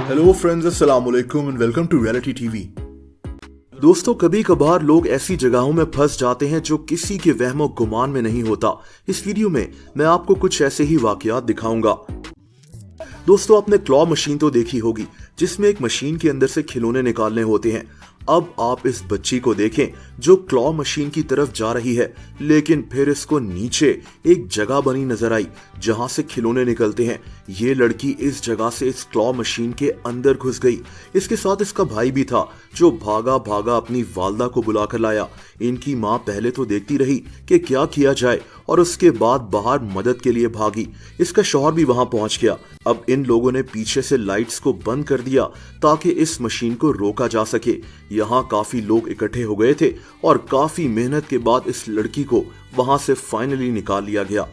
Hello friends, अस्सलाम वालेकुम and welcome to reality TV. दोस्तों, कभी कभार लोग ऐसी जगहों में फंस जाते हैं जो किसी के वहमो गुमान में नहीं होता। इस वीडियो में मैं आपको कुछ ऐसे ही वाकयात दिखाऊंगा। दोस्तों, आपने क्लॉ मशीन तो देखी होगी जिसमें एक मशीन के अंदर से खिलौने निकालने होते हैं। अब आप इस बच्ची को देखें जो क्लॉ मशीन की तरफ जा रही है, लेकिन फिर इसको नीचे एक जगह बनी नजर आई जहां से खिलौने निकलते हैं। ये लड़की इस जगह से इस क्लॉ मशीन के अंदर घुस गई। इसके साथ इसका भाई भी था जो भागा भागा अपनी वालदा को बुलाकर लाया। इनकी माँ पहले तो देखती रही कि क्या किया जाए और उसके बाद बाहर मदद के लिए भागी। इसका शौहर भी वहां पहुंच गया। अब इन लोगों ने पीछे से लाइट्स को बंद कर दिया ताकि इस मशीन को रोका जा सके। यहाँ काफी लोग इकट्ठे हो गए थे और काफी मेहनत के बाद इस लड़की को वहां से फाइनली निकाल लिया गया।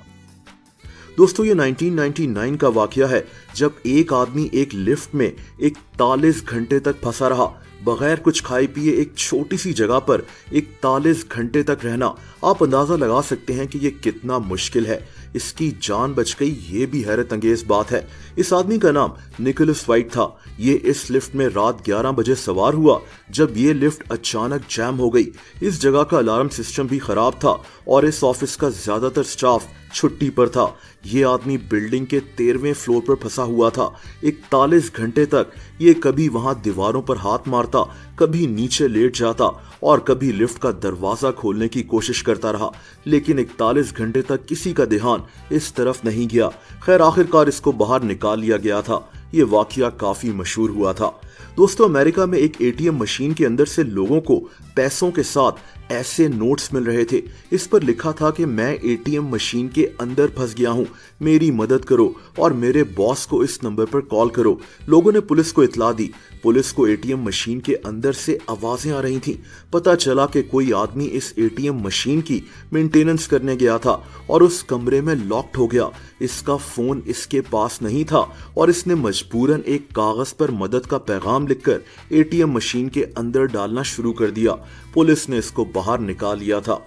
दोस्तों, ये 1999 का वाकया है जब एक आदमी एक लिफ्ट में 41 घंटे तक फंसा रहा। बगैर कुछ खाए पिए एक छोटी सी जगह पर 41 घंटे तक रहना, आप अंदाजा लगा सकते हैं कि ये कितना मुश्किल है। इसकी जान बच गई, ये भी हैरत अंगेज बात है। इस आदमी का नाम निकोलस वाइट था। ये इस लिफ्ट में रात 11 बजे सवार हुआ जब ये लिफ्ट अचानक जैम हो गई। इस जगह का अलार्म सिस्टम भी खराब था और इस ऑफिस का ज्यादातर स्टाफ छुट्टी पर था। ये आदमी बिल्डिंग के 13वें फ्लोर पर फंसा हुआ था। 41 घंटे तक ये कभी वहां दीवारों पर हाथ मारता, कभी नीचे लेट जाता और कभी लिफ्ट का दरवाजा खोलने की कोशिश करता रहा, लेकिन 41 घंटे तक किसी का ध्यान इस तरफ नहीं गया। खैर, आखिरकार इसको बाहर निकाल लिया गया था। ये वाकया काफी मशहूर हुआ था। दोस्तों, अमेरिका में एक एटीएम मशीन के अंदर से लोगों को पैसों के साथ ऐसे नोट्स मिल रहे थे। इस पर लिखा था कि मैं एटीएम मशीन के अंदर फंस गया हूं, मेरी मदद करो और मेरे बॉस को इस नंबर पर कॉल करो। लोगों ने पुलिस को इत्तला दी। पुलिस को एटीएम मशीन के अंदर से आवाजें आ रही थीं। पता चला कि कोई आदमी इस एटीएम मशीन की मेंटेनेंस करने गया था और उस कमरे में लॉक्ड हो गया। इसका फोन इसके पास नहीं था और इसने मजबूरन एक कागज पर मदद का पैगाम लिखकर एटीएम मशीन के अंदर डालना शुरू कर दिया। पुलिस ने इसको बाहर निकाल लिया था।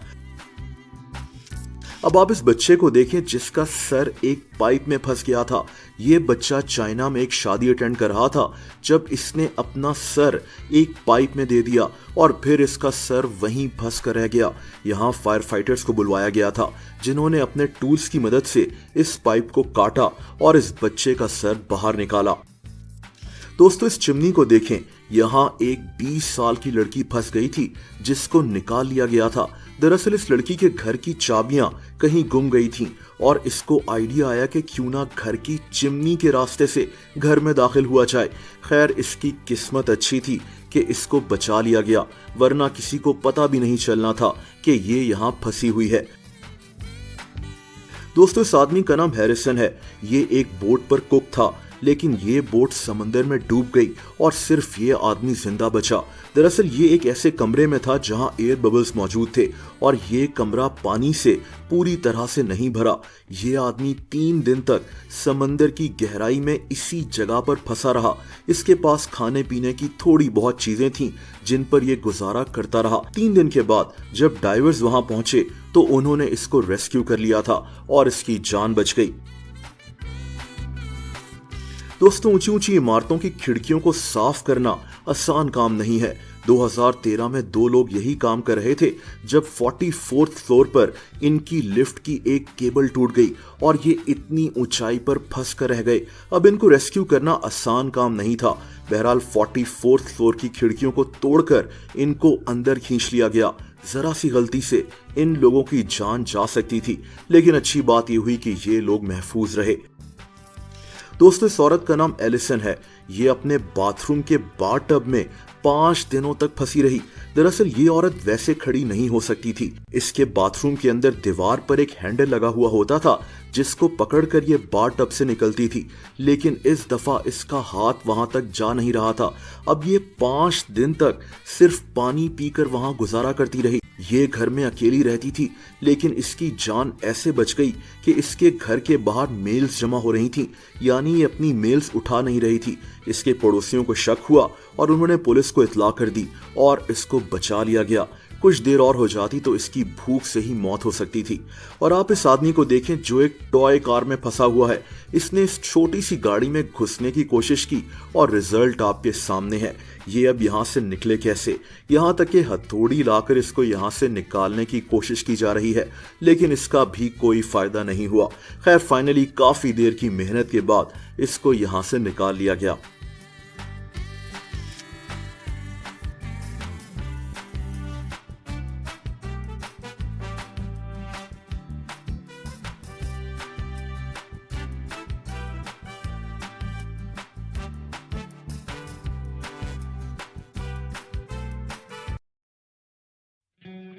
अब आप इस बच्चे को देखें जिसका सर एक पाइप में फंस गया था। ये बच्चा चाइना में एक शादी अटेंड कर रहा था जब इसने अपना सर एक पाइप में दे दिया और फिर इसका सर वहीं फंस कर रह गया। यहाँ फायर फाइटर्स को बुलवाया गया था जिन्होंने अपने टूल्स की मदद से इस पाइप को काटा और इस बच्चे का सर बाहर निकाला। दोस्तों, इस चिमनी को देखें। यहाँ एक 20 साल की लड़की फंस गई थी जिसको निकाल लिया गया था। दरअसल इस लड़की के घर की चाबियां कहीं गुम गई थीं और इसको आइडिया आया कि क्यों ना घर की चिमनी के रास्ते से घर में दाखिल हुआ जाए। खैर, इसकी किस्मत अच्छी थी कि इसको बचा लिया गया, वरना किसी को पता भी नहीं चलना था कि ये यहाँ फंसी हुई है। दोस्तों, इस आदमी का नाम हैरिसन है। ये एक बोट पर कुक था, लेकिन ये बोट समंदर में डूब गई और सिर्फ ये आदमी जिंदा बचा। दरअसल ये एक ऐसे कमरे में था जहां एयर बबल्स मौजूद थे और ये कमरा पानी से पूरी तरह से नहीं भरा। ये आदमी 3 दिन तक समंदर की गहराई में इसी जगह पर फंसा रहा। इसके पास खाने पीने की थोड़ी बहुत चीजें थीं जिन पर यह गुजारा करता रहा। 3 दिन के बाद जब डाइवर्स वहां पहुंचे तो उन्होंने इसको रेस्क्यू कर लिया था और इसकी जान बच गई। दोस्तों, ऊंची ऊंची इमारतों की खिड़कियों को साफ करना आसान काम नहीं है। 2013 में 2 लोग यही काम कर रहे थे जब 44th फ्लोर पर इनकी लिफ्ट की एक केबल टूट गई और ये इतनी ऊंचाई पर फंस कर रह गए। अब इनको रेस्क्यू करना आसान काम नहीं था। बहरहाल 44th फ्लोर की खिड़कियों को तोड़कर इनको अंदर खींच लिया गया। जरा सी गलती से इन लोगों की जान जा सकती थी, लेकिन अच्छी बात यह हुई कि ये लोग महफूज रहे। दोस्तों, इस औरत का नाम एलिसन है। ये अपने बाथरूम के बाथटब में 5 दिनों तक फंसी रही। दरअसल ये औरत वैसे खड़ी नहीं हो सकती थी। इसके बाथरूम के अंदर दीवार पर एक हैंडल लगा हुआ होता था जिसको पकड़कर ये बाथटब से निकलती थी, लेकिन इस दफा इसका हाथ वहां तक जा नहीं रहा था। अब ये 5 दिन तक सिर्फ पानी पीकर वहां गुजारा करती रही। ये घर में अकेली रहती थी, लेकिन इसकी जान ऐसे बच गई कि इसके घर के बाहर मेल्स जमा हो रही थी, यानी ये अपनी मेल्स उठा नहीं रही थी। इसके पड़ोसियों को शक हुआ और उन्होंने पुलिस को इत्तला कर दी और इसको बचा लिया गया। कुछ देर और हो जाती तो इसकी भूख से ही मौत हो सकती थी। और आप इस आदमी को देखें जो एक टॉय कार में फंसा हुआ है। इसने इस छोटी सी गाड़ी में घुसने की कोशिश की और रिजल्ट आपके सामने है। ये अब यहाँ से निकले कैसे? यहाँ तक कि हथौड़ी लाकर इसको यहाँ से निकालने की कोशिश की जा रही है, लेकिन इसका भी कोई फायदा नहीं हुआ। खैर फाइनली काफी देर की मेहनत के बाद इसको यहाँ से निकाल लिया गया।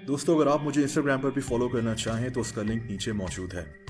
दोस्तों, अगर आप मुझे इंस्टाग्राम पर भी फॉलो करना चाहें तो उसका लिंक नीचे मौजूद है।